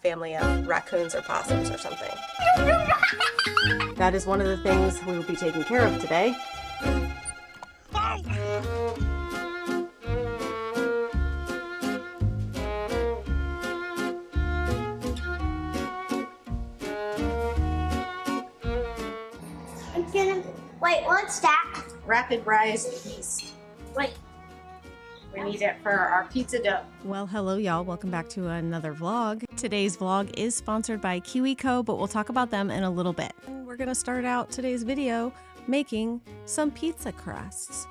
family of raccoons or possums or something. That is one of the things we will be taking care of today. Wait, what's that? Rapid rise yeast. Wait. We need it for our pizza dough. Well, hello y'all. Welcome back to another vlog. Today's vlog is sponsored by KiwiCo, but we'll talk about them in a little bit. We're gonna start out today's video making some pizza crusts.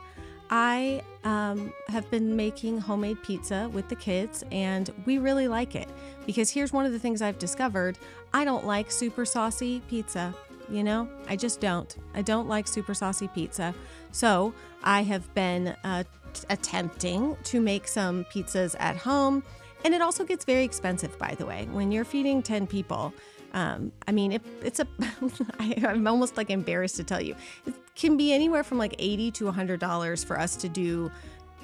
I have been making homemade pizza with the kids and we really like it because here's one of the things I've discovered. I don't like super saucy pizza. You know, I just don't. I don't like super saucy pizza. So I have been attempting to make some pizzas at home. And it also gets very expensive, by the way. When you're feeding 10 people, I mean, I'm almost like embarrassed to tell you. It can be anywhere from like $80 to $100 for us to do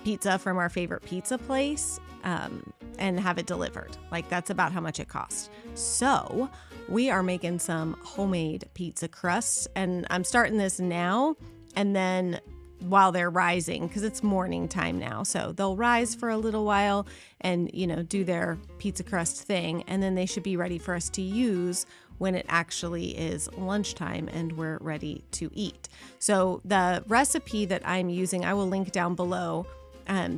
pizza from our favorite pizza place and have it delivered. Like that's about how much it costs. So we are making some homemade pizza crusts and I'm starting this now and then while they're rising because it's morning time now. So they'll rise for a little while and, you know, do their pizza crust thing. And then they should be ready for us to use when it actually is lunchtime and we're ready to eat. So the recipe that I'm using, I will link down below.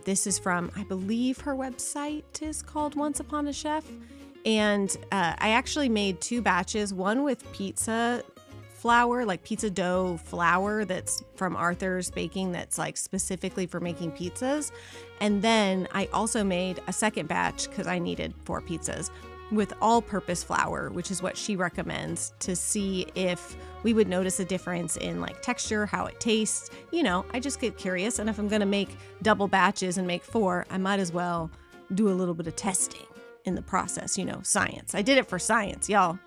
This is from, I believe her website is called Once Upon a Chef. And I actually made 2 batches, one with pizza flour, like pizza dough flour that's from Arthur's Baking that's like specifically for making pizzas. And then I also made a second batch because I needed 4 pizzas with all-purpose flour, which is what she recommends to see if we would notice a difference in like texture, how it tastes. You know, I just get curious. And if I'm going to make double batches and make 4, I might as well do a little bit of testing in the process, you know, science. I did it for science, y'all.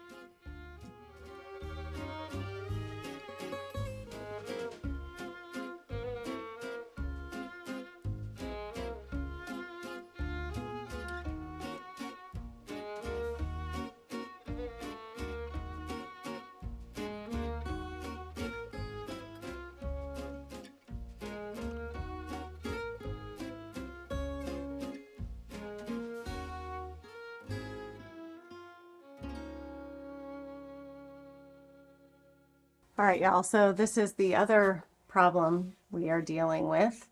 All right, y'all. So this is the other problem we are dealing with.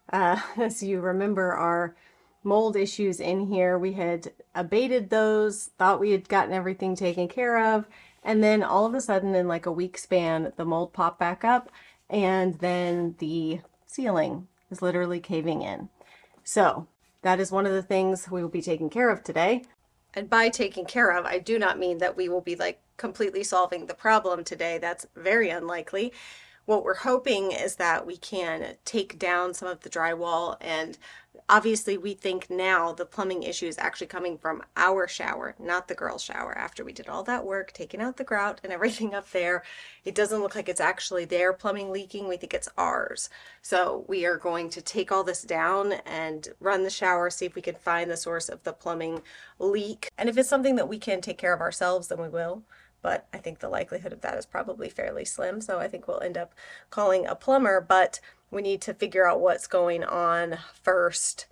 As you remember, our mold issues in here, we had abated those, thought we had gotten everything taken care of. And then all of a sudden in like a week span, the mold popped back up and then the ceiling is literally caving in. So that is one of the things we will be taking care of today. And by taking care of, I do not mean that we will be like completely solving the problem today. That's very unlikely. What we're hoping is that we can take down some of the drywall, and obviously we think now the plumbing issue is actually coming from our shower, not the girls' shower. After we did all that work, taking out the grout and everything up there, it doesn't look like it's actually their plumbing leaking. We think it's ours. So we are going to take all this down and run the shower, see if we can find the source of the plumbing leak. And if it's something that we can take care of ourselves, then we will. But I think the likelihood of that is probably fairly slim. So I think we'll end up calling a plumber, but we need to figure out what's going on first.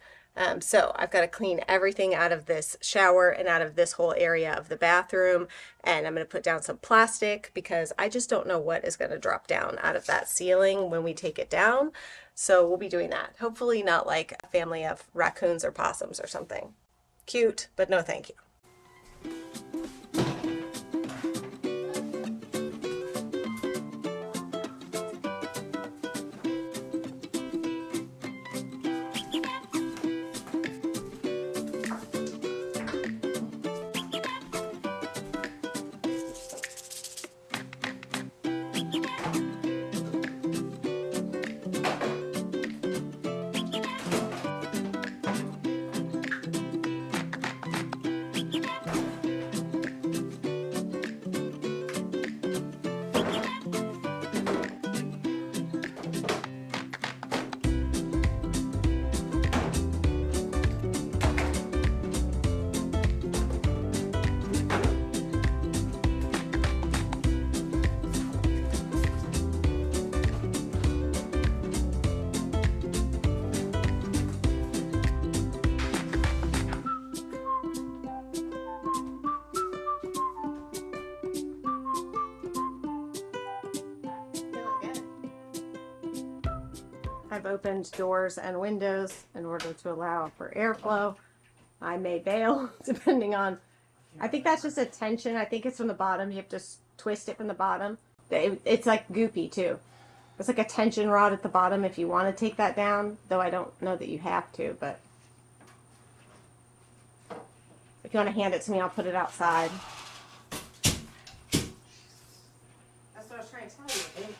So I've got to clean everything out of this shower and out of this whole area of the bathroom. And I'm going to put down some plastic because I just don't know what is going to drop down out of that ceiling when we take it down. So we'll be doing that. Hopefully not like a family of raccoons or possums or something. Cute, but no thank you. I've opened doors and windows in order to allow for airflow. I may bail depending on, I think that's just a tension. I think it's from the bottom. You have to twist it from the bottom. It's like goopy too. It's like a tension rod at the bottom if you want to take that down, though I don't know that you have to, but if you want to hand it to me, I'll put it outside. That's what I was trying to tell you, babe.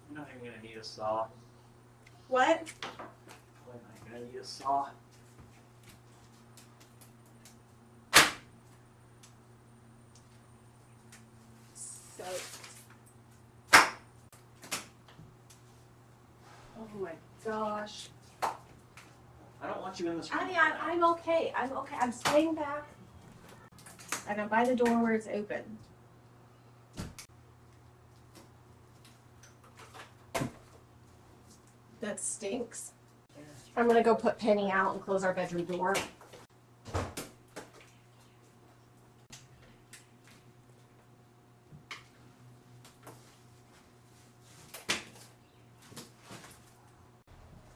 I'm not even gonna need a saw. What? I'm not gonna need a saw. So. Oh my gosh. I don't want you in this room. Honey, I'm okay. I'm okay. I'm staying back. And I'm by the door where it's open. That stinks. I'm gonna go put Penny out and close our bedroom door.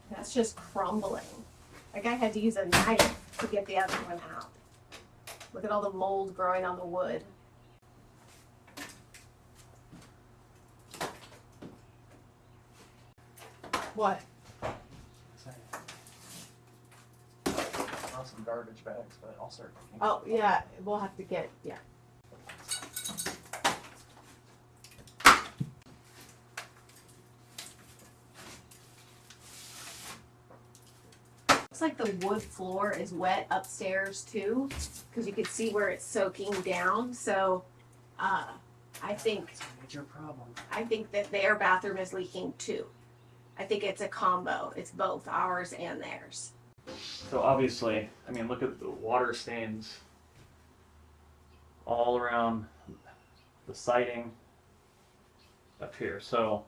That's just crumbling. Like I had to use a knife to get the other one out. Look at all the mold growing on the wood. What? Some garbage bags, but I'll start looking. Oh, yeah, we'll have to get, yeah. Looks like the wood floor is wet upstairs too, because you can see where it's soaking down. So, I think It's a major problem. that their bathroom is leaking too. I think it's a combo. It's both ours and theirs. So obviously, I mean, look at the water stains all around the siding up here. So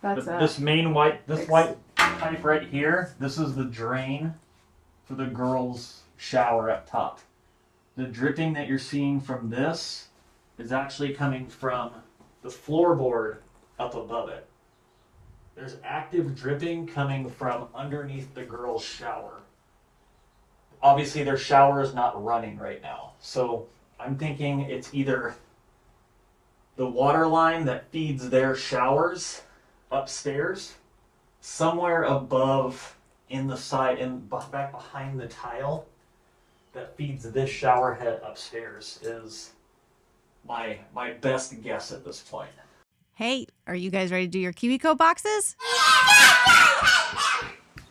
this main white pipe right here, this is the drain for the girls' shower up top. The dripping that you're seeing from this is actually coming from the floorboard up above it. There's active dripping coming from underneath the girls' shower. Obviously their shower is not running right now. So I'm thinking it's either the water line that feeds their showers upstairs, somewhere above in the side and back behind the tile that feeds this shower head upstairs is my best guess at this point. Hey, are you guys ready to do your KiwiCo boxes?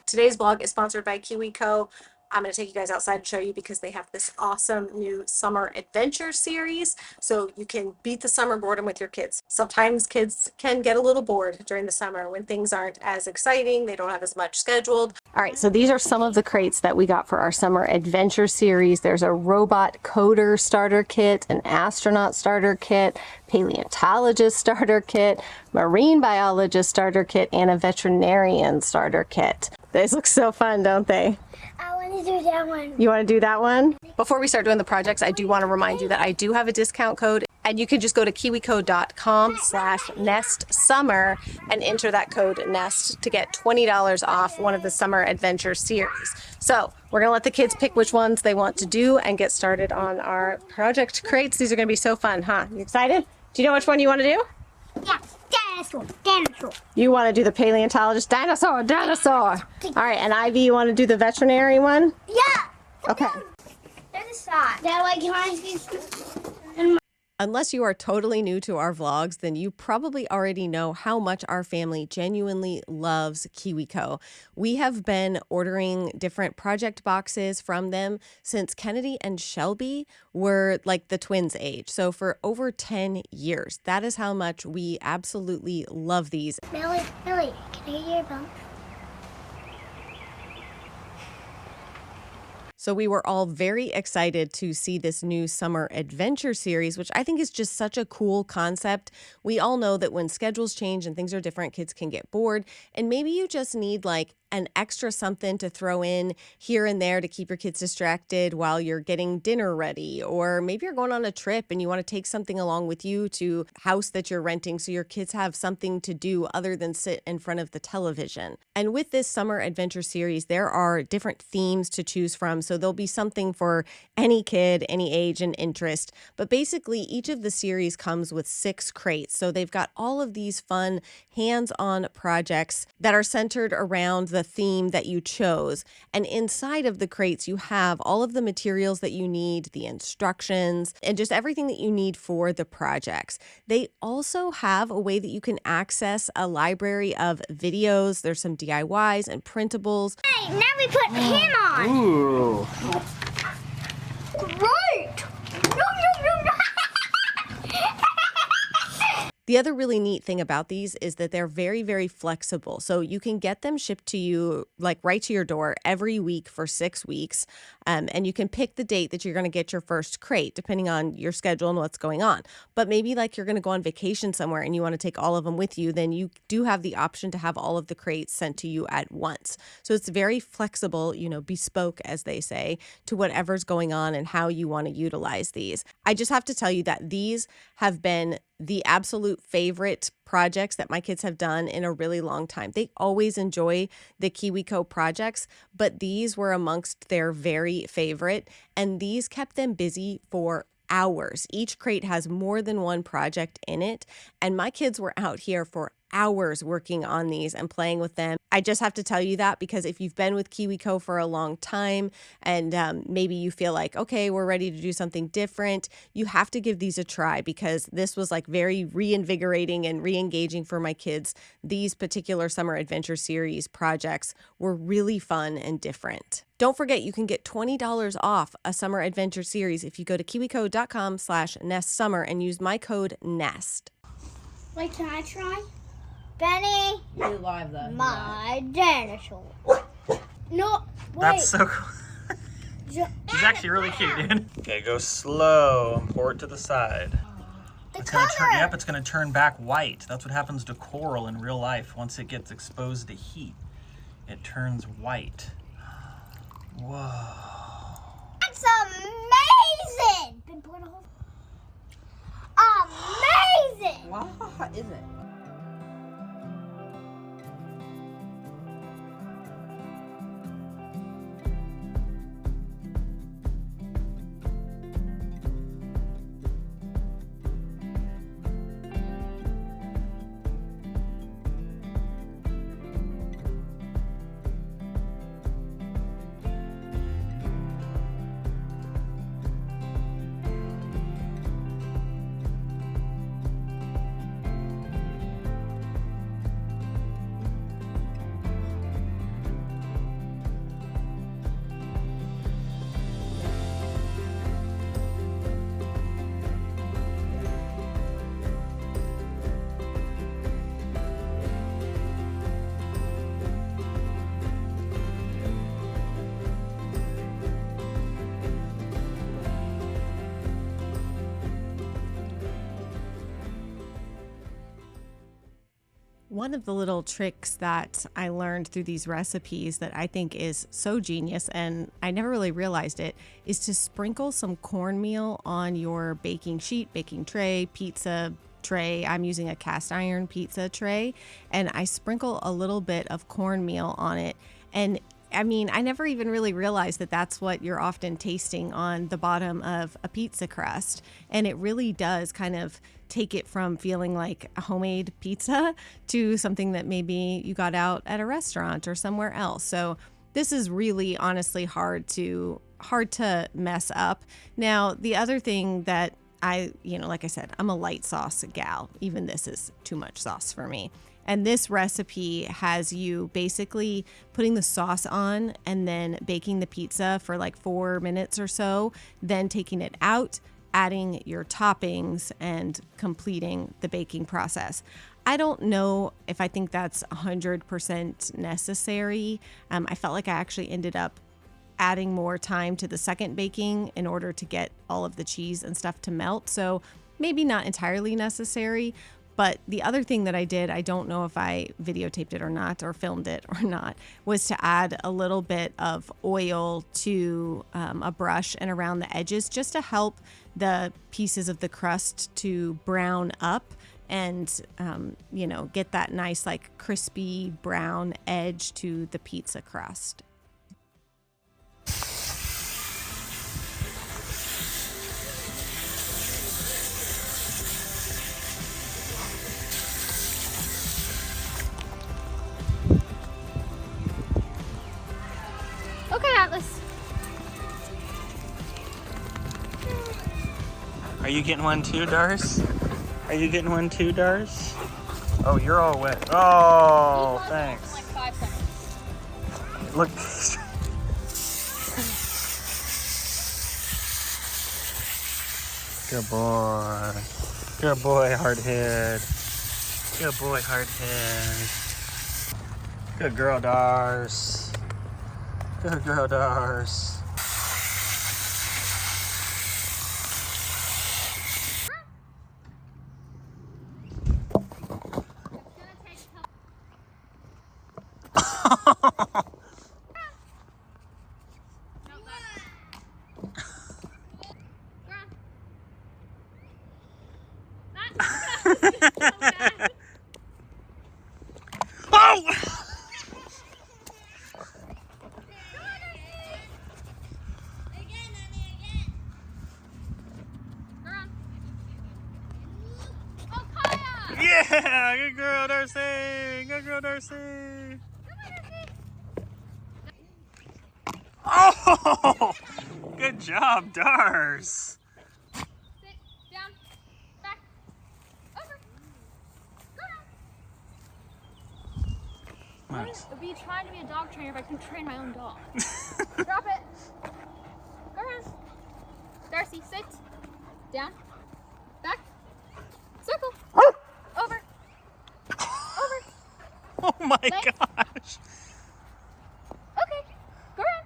Today's vlog is sponsored by KiwiCo. I'm going to take you guys outside and show you because they have this awesome new summer adventure series. So you can beat the summer boredom with your kids. Sometimes kids can get a little bored during the summer when things aren't as exciting. They don't have as much scheduled. All right, so these are some of the crates that we got for our summer adventure series. There's a robot coder starter kit, an astronaut starter kit, paleontologist starter kit, marine biologist starter kit, and a veterinarian starter kit. These look so fun, don't they? I want to do that one. You want to do that one? Before we start doing the projects, I do want to remind you that I do have a discount code, and you can just go to kiwico.com/nestsummer and enter that code NEST to get $20 off one of the summer adventure series. So we're going to let the kids pick which ones they want to do and get started on our project crates. These are going to be so fun, huh? You excited? Do you know which one you want to do? Yeah, dinosaur. You want to do the paleontologist? Dinosaur. All right, and Ivy, you want to do the veterinary one? Yeah. Okay. There's a side. That way, can I see? Unless you are totally new to our vlogs, then you probably already know how much our family genuinely loves KiwiCo. We have been ordering different project boxes from them since Kennedy and Shelby were like the twins' age. So for over 10 years. That is how much we absolutely love these. Millie, can I hear your bump? So we were all very excited to see this new summer adventure series, which I think is just such a cool concept. We all know that when schedules change and things are different, kids can get bored. And maybe you just need like an extra something to throw in here and there to keep your kids distracted while you're getting dinner ready. Or maybe you're going on a trip and you want to take something along with you to house that you're renting so your kids have something to do other than sit in front of the television. And with this summer adventure series, there are different themes to choose from. So there'll be something for any kid, any age and interest. But basically, each of the series comes with 6 crates. So they've got all of these fun hands-on projects that are centered around the theme that you chose. And inside of the crates, you have all of the materials that you need, the instructions, and just everything that you need for the projects. They also have a way that you can access a library of videos. There's some DIYs and printables. Hey, now we put him on. Ooh. Great. No, no, no, no. The other really neat thing about these is that they're very, very flexible. So you can get them shipped to you, like right to your door every week for 6 weeks. And you can pick the date that you're going to get your first crate, depending on your schedule and what's going on. But maybe like you're going to go on vacation somewhere and you want to take all of them with you, then you do have the option to have all of the crates sent to you at once. So it's very flexible, bespoke, as they say, to whatever's going on and how you want to utilize these. I just have to tell you that these have been the absolute favorite projects that my kids have done in a really long time. They always enjoy the KiwiCo projects, but these were amongst their very favorite, and these kept them busy for hours. Each crate has more than one project in it, and my kids were out here for hours working on these and playing with them. I just have to tell you that because if you've been with KiwiCo for a long time and maybe you feel like, okay, we're ready to do something different, you have to give these a try because this was like very reinvigorating and re-engaging for my kids. These particular summer adventure series projects were really fun and different. Don't forget, you can get $20 off a summer adventure series if you go to kiwico.com/nestsummer and use my code NEST. Wait, can I try? Benny, You live though. my dinosaur. No, wait. That's so cool. He's actually really cute, dude. Okay, go slow and pour it to the side. It's gonna turn, it's gonna turn back white. That's what happens to coral in real life. Once it gets exposed to heat, it turns white. Whoa. That's amazing. Been put a whole... Amazing. Wow, is it? One of the little tricks that I learned through these recipes that I think is so genius, and I never really realized it, is to sprinkle some cornmeal on your baking sheet, baking tray, pizza tray. I'm using a cast iron pizza tray, and I sprinkle a little bit of cornmeal on it. And I mean, I never even really realized that that's what you're often tasting on the bottom of a pizza crust. And it really does kind of take it from feeling like a homemade pizza to something that maybe you got out at a restaurant or somewhere else. So this is really honestly hard to mess up. Now, the other thing that like I said, I'm a light sauce gal. Even this is too much sauce for me. And this recipe has you basically putting the sauce on and then baking the pizza for like 4 minutes or so, then taking it out, adding your toppings, and completing the baking process. I don't know if I think that's 100% necessary. I felt like I actually ended up adding more time to the second baking in order to get all of the cheese and stuff to melt. So maybe not entirely necessary. But the other thing that I did, I don't know if I videotaped it or not, or filmed it or not, was to add a little bit of oil to a brush and around the edges, just to help the pieces of the crust to brown up and, you know, get that nice like crispy brown edge to the pizza crust. Okay, Atlas. Are you getting one too, Dars? Are you getting one too, Dars? Oh, you're all wet. Oh, thanks. Like 5 seconds. Look. Good boy. Good boy, hardhead. Good boy, hardhead. Good girl, Dars. Good girl, Dars. Oh! Yeah! Good girl, Darcy! Good girl, Darcy! Oh! Good job, Dars! Sit down. Back. Over. Go down. Nice. I would be trying to be a dog trainer if I couldn't train my own dog. Drop it. Go around. Darcy, sit. Down. Back. Circle. Over. Over. Oh my Leg. gosh! Okay. Go around.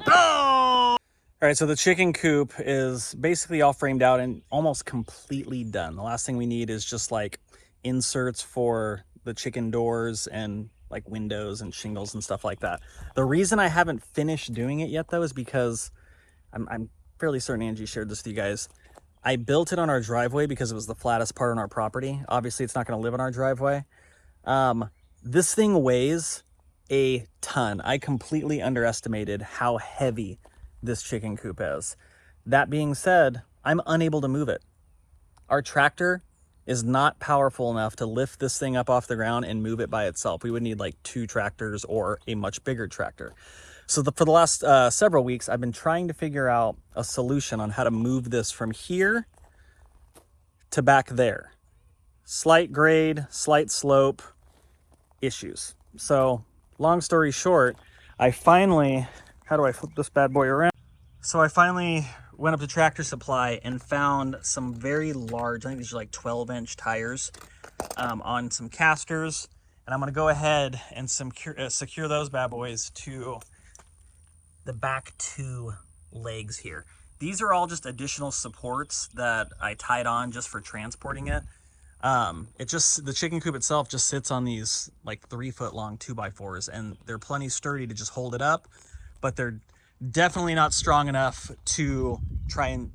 Oh! All right, so the chicken coop is basically all framed out and almost completely done. The last thing we need is just like inserts for the chicken doors and like windows and shingles and stuff like that. The reason I haven't finished doing it yet though is because I'm fairly certain Angie shared this with you guys. I built it on our driveway because it was the flattest part on our property. Obviously it's not going to live on our driveway. This thing weighs a ton. I completely underestimated how heavy this chicken coop is. That being said, I'm unable to move it. Our tractor is not powerful enough to lift this thing up off the ground and move it by itself. We would need like 2 tractors or a much bigger tractor. So for the last several weeks, I've been trying to figure out a solution on how to move this from here to back there. Slight grade, slight slope issues. So long story short, I finally, how do I flip this bad boy around? So I finally went up to Tractor Supply and found some very large, I think these are like 12-inch tires on some casters. And I'm gonna go ahead and secure those bad boys to the back 2 legs here. These are all just additional supports that I tied on just for transporting it. The chicken coop itself just sits on these like 3-foot long 2x4s, and they're plenty sturdy to just hold it up, but they're definitely not strong enough to try and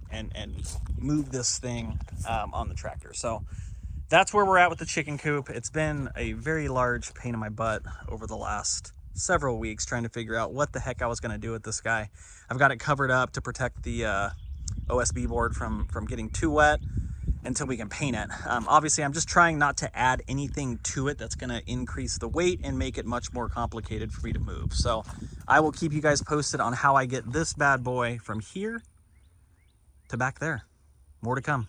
move this thing on the tractor. So that's where we're at with the chicken coop. It's been a very large pain in my butt over the last several weeks trying to figure out what the heck I was going to do with this guy. I've got it covered up to protect the OSB board from getting too wet until we can paint it. Obviously, I'm just trying not to add anything to it that's going to increase the weight and make it much more complicated for me to move. So I will keep you guys posted on how I get this bad boy from here to back there. More to come.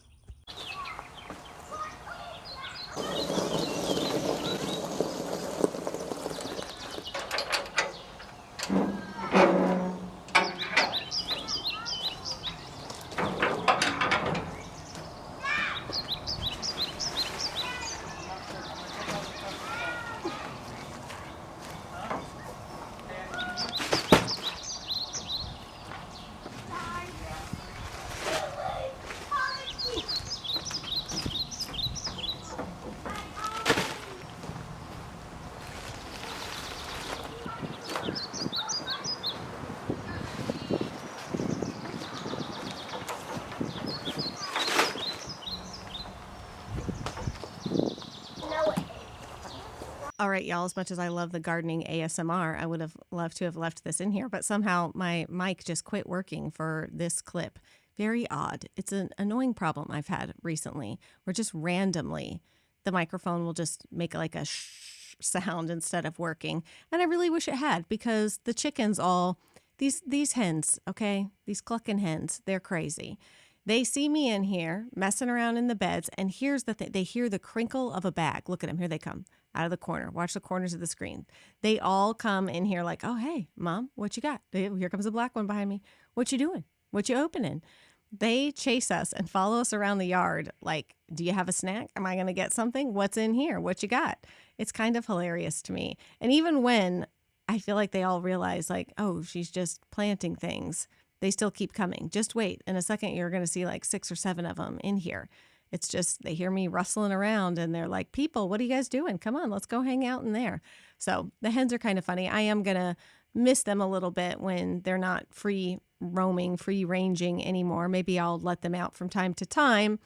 All right, y'all, as much as I love the gardening ASMR, I would have loved to have left this in here, but somehow my mic just quit working for this clip. Very odd. It's an annoying problem I've had recently where just randomly the microphone will just make like a shh sound instead of working. And I really wish it had, because the chickens all, these hens, okay, these clucking hens, they're crazy. They see me in here messing around in the beds, and here's the thing. They hear the crinkle of a bag. Look at them. Here they come out of the corner. Watch the corners of the screen. They all come in here like, oh, hey, Mom, what you got? Here comes a black one behind me. What you doing? What you opening? They chase us and follow us around the yard like, do you have a snack? Am I going to get something? What's in here? What you got? It's kind of hilarious to me. And even when I feel like they all realize like, oh, she's just planting things, they still keep coming. Just wait. In a second, you're going to see like 6 or 7 of them in here. It's just they hear me rustling around and they're like, people, what are you guys doing? Come on, let's go hang out in there. So the hens are kind of funny. I am going to miss them a little bit when they're not free roaming, free ranging anymore. Maybe I'll let them out from time to time.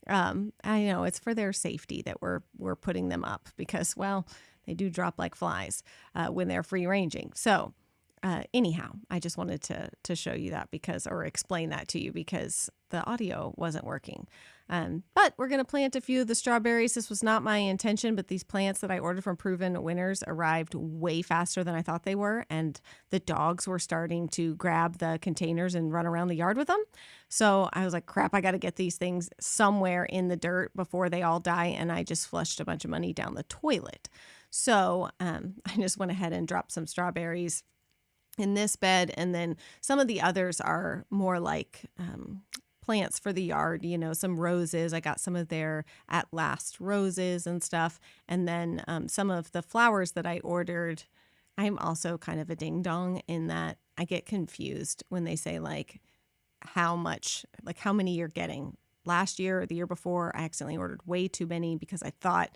I know it's for their safety that we're putting them up because, well, they do drop like flies when they're free ranging. So anyhow, I just wanted to show you that or explain that to you because the audio wasn't working. But we're going to plant a few of the strawberries. This was not my intention, but these plants that I ordered from Proven Winners arrived way faster than I thought they were. And the dogs were starting to grab the containers and run around the yard with them. So I was like, crap, I got to get these things somewhere in the dirt before they all die. And I just flushed a bunch of money down the toilet. So I just went ahead and dropped some strawberries in this bed. And then some of the others are more like plants for the yard, some roses. I got some of their At Last roses and stuff. And then some of the flowers that I ordered, I'm also kind of a ding dong in that I get confused when they say like how many you're getting. Last year or the year before, I accidentally ordered way too many because I thought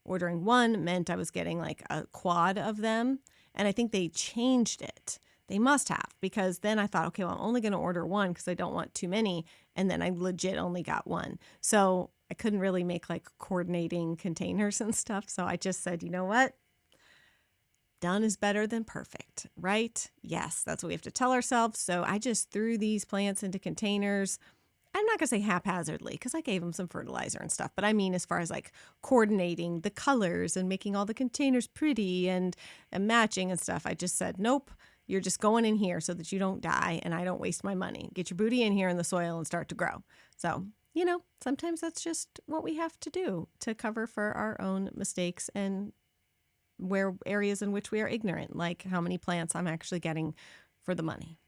ordering one meant I was getting like a quad of them. And I think they changed it. They must have, because then I thought, okay, well, I'm only going to order one because I don't want too many. And then I legit only got one. So I couldn't really make like coordinating containers and stuff. So I just said, you know what? Done is better than perfect, right? Yes, that's what we have to tell ourselves. So I just threw these plants into containers. I'm not going to say haphazardly because I gave them some fertilizer and stuff. But I mean, as far as like coordinating the colors and making all the containers pretty and matching and stuff, I just said, nope. You're just going in here so that you don't die and I don't waste my money. Get your booty in here in the soil and start to grow. So, sometimes that's just what we have to do to cover for our own mistakes and where areas in which we are ignorant, like how many plants I'm actually getting for the money.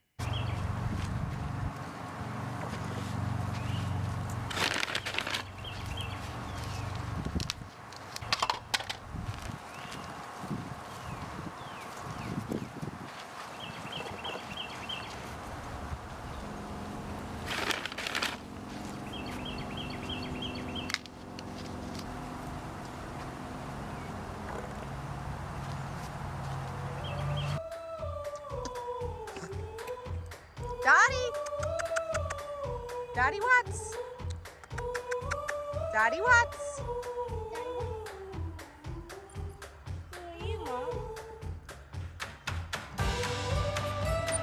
Daddy Watts. Daddy Watts.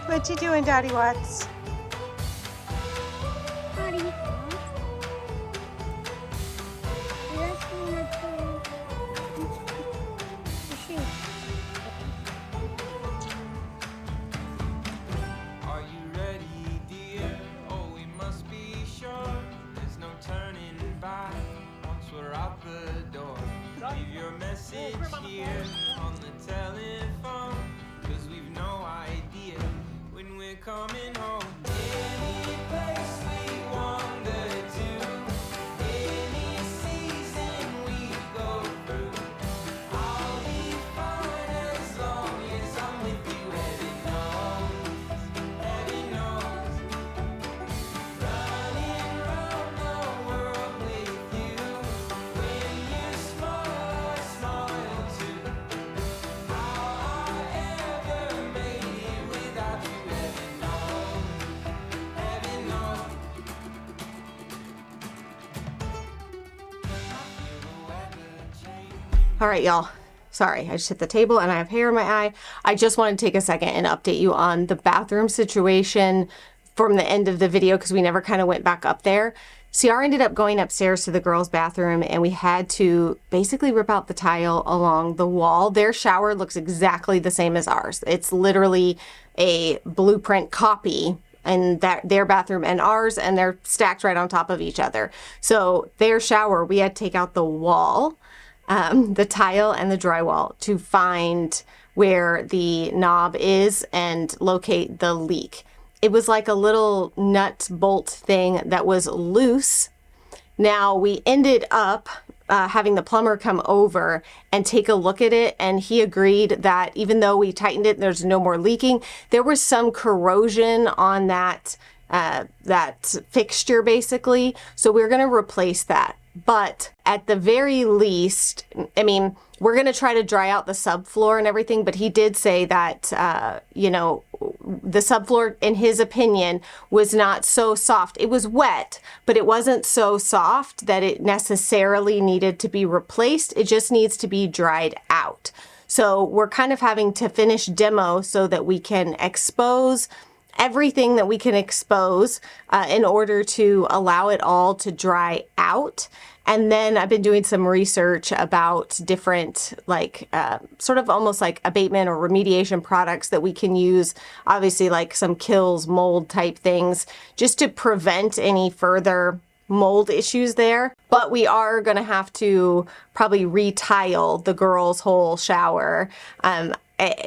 What you doing, Daddy Watts? Here on the telephone, 'cause we've no idea when we're coming home. Any place we wander to, any season we go through, I'll be fine as long as I'm with you. Heaven knows, running round the world with you. When you smile, I smile too. How I ever made it without you, heaven knows, heaven knows. I feel the weather change. All right, y'all. sorry, I just hit the table and I have hair in my eye. I just want to take a second and update you on the bathroom situation from the end of the video because we never kind of went back up there. CR ended up going upstairs to the girls' bathroom and we had to basically rip out the tile along the wall. Their shower looks exactly the same as ours. It's literally a blueprint copy, and that their bathroom and ours, and they're stacked right on top of each other. So their shower, we had to take out the wall, the tile and the drywall to find where the knob is and locate the leak. It was like a little nut bolt thing that was loose. Now we ended up having the plumber come over and take a look at it, and he agreed that even though we tightened it, there's no more leaking. There was some corrosion on that fixture basically, so we're going to replace that. But at the very least, I mean, we're going to try to dry out the subfloor and everything, but he did say that, you know, the subfloor, in his opinion, was not so soft. It was wet, but it wasn't so soft that it necessarily needed to be replaced. It just needs to be dried out. So we're kind of having to finish demo so that we can expose everything that we can expose in order to allow it all to dry out. And then I've been doing some research about different, like, sort of almost like abatement or remediation products that we can use, obviously like some kills, mold type things, just to prevent any further mold issues there. But we are going to have to probably retile the girls' whole shower.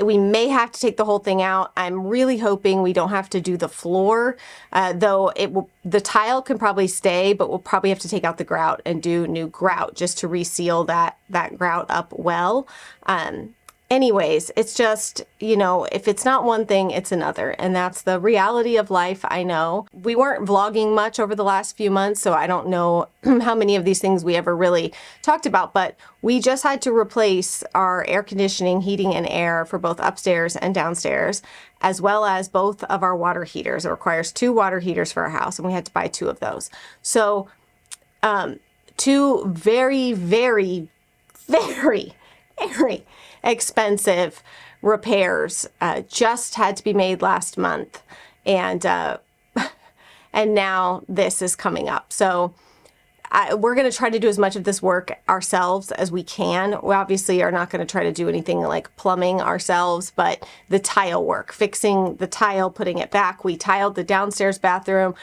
We may have to take the whole thing out. I'm really hoping we don't have to do the floor, though the tile can probably stay, but we'll probably have to take out the grout and do new grout just to reseal that grout up well. Anyways, it's just, you know, if it's not one thing, it's another. And that's the reality of life, I know. We weren't vlogging much over the last few months, so I don't know how many of these things we ever really talked about, but we just had to replace our air conditioning, heating, and air for both upstairs and downstairs, as well as both of our water heaters. It requires 2 water heaters for our house, and we had to buy 2 of those. So, 2 very, very, very, very expensive repairs just had to be made last month, and now this is coming up. So we're going to try to do as much of this work ourselves as we can. We obviously are not going to try to do anything like plumbing ourselves, but the tile work, fixing the tile, putting it back. We tiled the downstairs bathroom.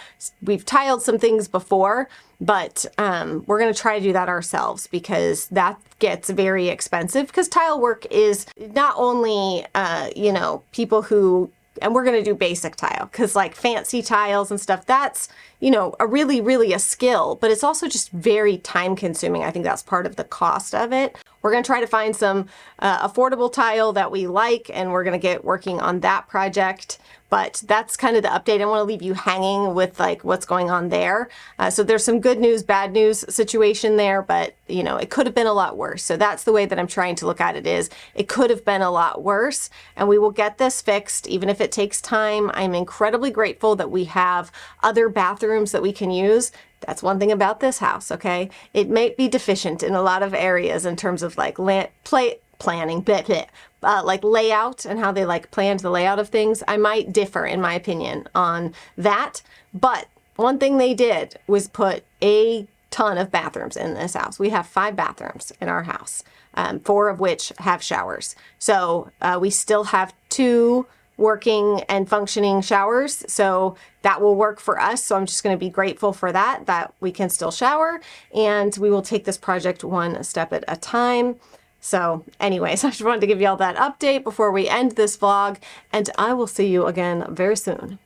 We've tiled some things before, but we're going to try to do that ourselves because that gets very expensive, because tile work is not only, you know, people who, and we're going to do basic tile, because like fancy tiles and stuff, that's, you know, really a skill, but it's also just very time consuming. I think that's part of the cost of it. We're going to try to find some affordable tile that we like, and we're going to get working on that project. But that's kind of the update. I want to leave you hanging with like what's going on there. So there's some good news, bad news situation there, but you know, it could have been a lot worse. So that's the way that I'm trying to look at it, is it could have been a lot worse, and we will get this fixed, even if it takes time. I'm incredibly grateful that we have other bathrooms that we can use. That's one thing about this house, okay? It may be deficient in a lot of areas in terms of like planning, like layout and how they like planned the layout of things. I might differ in my opinion on that, but one thing they did was put a ton of bathrooms in this house. We have 5 bathrooms in our house, 4 of which have showers. So we still have 2 working and functioning showers, so that will work for us. So I'm just going to be grateful for that we can still shower, and we will take this project one step at a time. So anyways, I just wanted to give you all that update before we end this vlog, and I will see you again very soon.